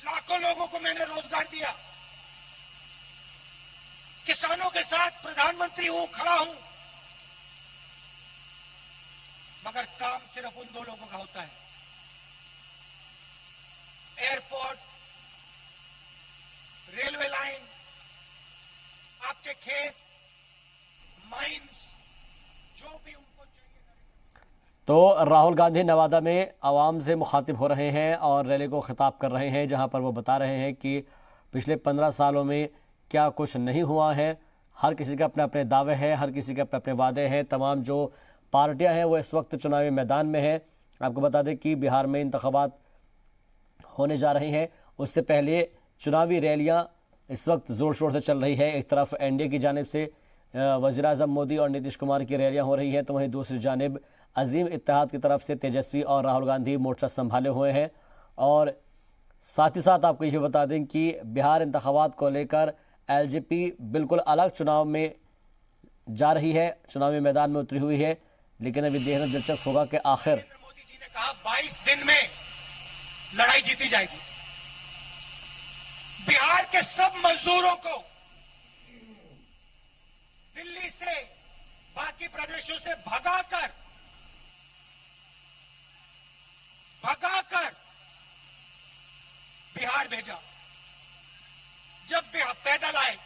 लाखों लोगों को मैंने रोजगार दिया। किसानों के साथ प्रधानमंत्री हूं, खड़ा हूं, मगर काम सिर्फ उन दो लोगों का होता है। एयरपोर्ट, रेलवे लाइन, आपके खेत, माइंस, जो भी उनको चाहिए। तो राहुल गांधी नवादा में आवाम से मुखातिब हो रहे हैं और रैली को खिताब कर रहे हैं, जहां पर वो बता रहे हैं कि पिछले 15 सालों में क्या कुछ नहीं हुआ है। हर किसी के अपने अपने दावे हैं, हर किसी के अपने अपने वादे हैं। तमाम जो पार्टियां हैं वो इस वक्त चुनावी मैदान में हैं। आपको बता दें कि बिहार में इंतखाबात होने जा रही हैं, उससे पहले चुनावी रैलियां इस वक्त ज़ोर शोर से चल रही है। एक तरफ एनडीए की जानिब से वज़ीर आज़म मोदी और नीतीश कुमार की रैलियां हो रही हैं, तो वहीं दूसरी जानिब अजीम इत्तेहाद की तरफ से तेजस्वी और राहुल गांधी मोर्चा संभाले हुए हैं। और साथ ही साथ आपको ये बता दें कि बिहार इंतखाबात को लेकर एलजेपी बिल्कुल अलग चुनाव में जा रही है, चुनावी मैदान में उतरी हुई है। लेकिन अभी देखना दिलचस्प होगा कि आखिर नरेंद्र मोदी जी ने कहा 22 दिन में लड़ाई जीती जाएगी। बिहार के सब मजदूरों को दिल्ली से, बाकी प्रदेशों से भगाकर बिहार भेजा। जब पैदल आए,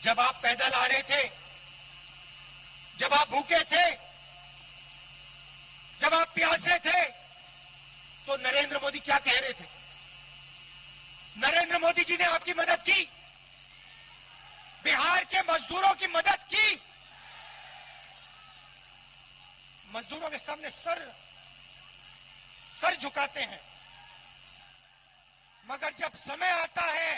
जब आप पैदल आ रहे थे, जब आप भूखे थे, जब आप प्यासे थे, तो नरेंद्र मोदी क्या कह रहे थे? नरेंद्र मोदी जी ने आपकी मदद की, बिहार के मजदूरों की मदद की। मजदूरों के सामने सर झुकाते हैं, मगर जब समय आता है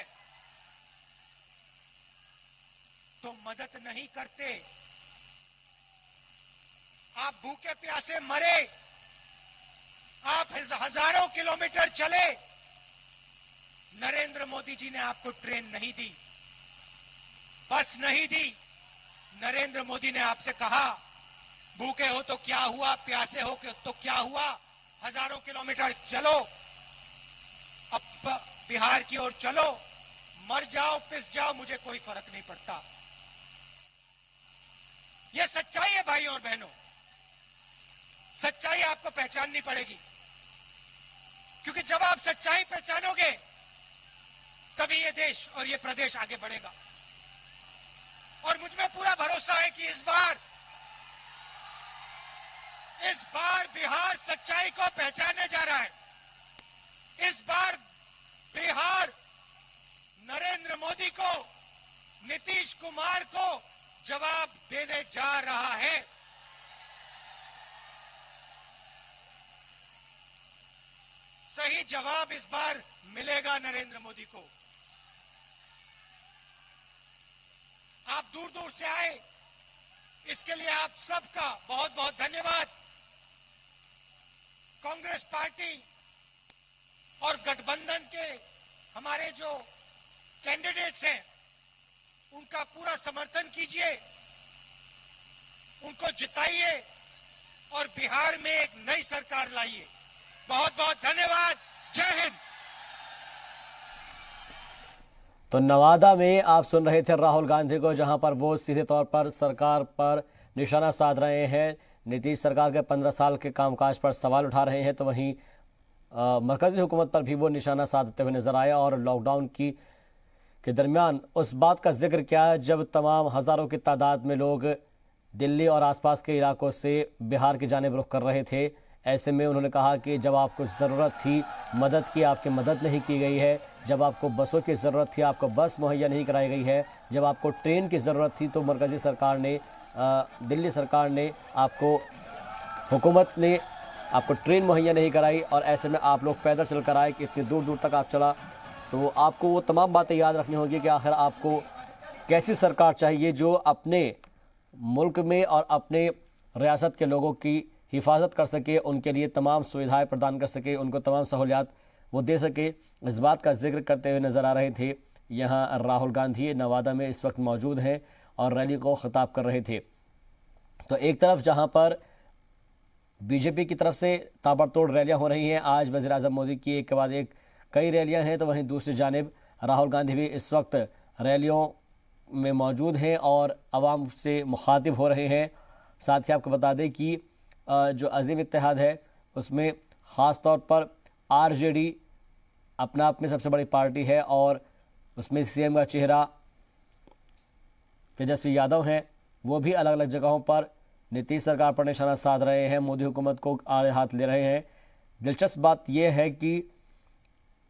तो मदद नहीं करते। आप भूखे प्यासे मरे, आप हजारों किलोमीटर चले, नरेंद्र मोदी जी ने आपको ट्रेन नहीं दी, बस नहीं दी। नरेंद्र मोदी ने आपसे कहा, भूखे हो तो क्या हुआ, प्यासे हो तो क्या हुआ, हजारों किलोमीटर चलो, अब बिहार की ओर चलो, मर जाओ, पिस जाओ, मुझे कोई फर्क नहीं पड़ता। यह सच्चाई है भाई और बहनों, सच्चाई आपको पहचाननी पड़ेगी, क्योंकि जब आप सच्चाई पहचानोगे तभी ये देश और ये प्रदेश आगे बढ़ेगा। और मुझ में पूरा भरोसा है कि इस बार बिहार सच्चाई को पहचानने जा रहा है। इस बार बिहार नरेंद्र मोदी को, नीतीश कुमार को जवाब देने जा रहा है। सही जवाब इस बार मिलेगा नरेंद्र मोदी को। आप दूर दूर से आए, इसके लिए आप सबका बहुत बहुत धन्यवाद। कांग्रेस पार्टी और गठबंधन के हमारे जो कैंडिडेट्स हैं, उनका पूरा समर्थन कीजिए, उनको जिताइए और बिहार में एक नई सरकार लाइए। बहुत बहुत धन्यवाद। जय हिंद। तो नवादा में आप सुन रहे थे राहुल गांधी को, जहां पर वो सीधे तौर पर सरकार पर निशाना साध रहे हैं, नीतीश सरकार के 15 साल के कामकाज पर सवाल उठा रहे हैं। तो वहीं मरकजी हुकूमत पर भी वो निशाना साधते हुए नजर आया और लॉकडाउन के दरमियान उस बात का जिक्र किया जब तमाम हज़ारों की तादाद में लोग दिल्ली और आसपास के इलाकों से बिहार की जानिब रुख कर रहे थे। ऐसे में उन्होंने कहा कि जब आपको ज़रूरत थी मदद की, आपकी मदद नहीं की गई है। जब आपको बसों की ज़रूरत थी, आपको बस मुहैया नहीं कराई गई है। जब आपको ट्रेन की ज़रूरत थी तो मरकज़ी सरकार ने, दिल्ली सरकार ने, हुकूमत ने आपको ट्रेन मुहैया नहीं कराई। और ऐसे में आप लोग पैदल चल कर आए कि इतनी दूर दूर तक आप चला, तो आपको वो तमाम बातें याद रखनी होगी कि आखिर आपको कैसी सरकार चाहिए जो अपने मुल्क में और अपने रियासत के लोगों की हिफाजत कर सके, उनके लिए तमाम सुविधाएं प्रदान कर सके, उनको तमाम सहूलियात वो दे सके। इस बात का जिक्र करते हुए नज़र आ रहे थे। यहाँ राहुल गांधी नवादा में इस वक्त मौजूद हैं और रैली को खिताब कर रहे थे। तो एक तरफ जहाँ पर बीजेपी की तरफ से ताबड़तोड़ रैलियां हो रही हैं, आज वज़ीर आज़म मोदी की एक के बाद एक कई रैलियां हैं, तो वहीं दूसरी जानिब राहुल गांधी भी इस वक्त रैलियों में मौजूद हैं और आवाम से मुखातिब हो रहे हैं। साथ ही आपको बता दें कि जो अजीम इत्तेहाद है उसमें ख़ास तौर पर आरजेडी अपना आप में सबसे बड़ी पार्टी है और उसमें सीएम का चेहरा तेजस्वी यादव हैं। वो भी अलग अलग जगहों पर नीतीश सरकार पर निशाना साध रहे हैं, मोदी हुकूमत को आड़े हाथ ले रहे हैं। दिलचस्प बात यह है कि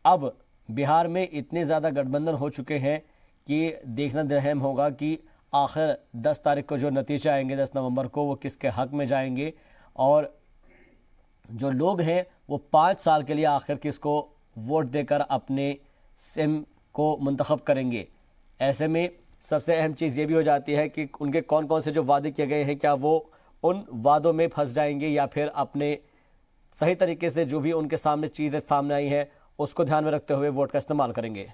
अब बिहार में इतने ज़्यादा गठबंधन हो चुके हैं कि देखना अहम होगा कि आखिर 10 तारीख को जो नतीजे आएंगे 10 नवंबर को, वो किसके हक में जाएंगे और जो लोग हैं वो 5 साल के लिए आखिर किसको वोट देकर अपने सीएम को मुंतखब करेंगे। ऐसे में सबसे अहम चीज़ ये भी हो जाती है कि उनके कौन कौन से जो वादे किए गए हैं, क्या वो उन वादों में फंस जाएंगे या फिर अपने सही तरीके से जो भी उनके सामने चीज़ें सामने आई हैं उसको ध्यान में रखते हुए वोट का इस्तेमाल करेंगे।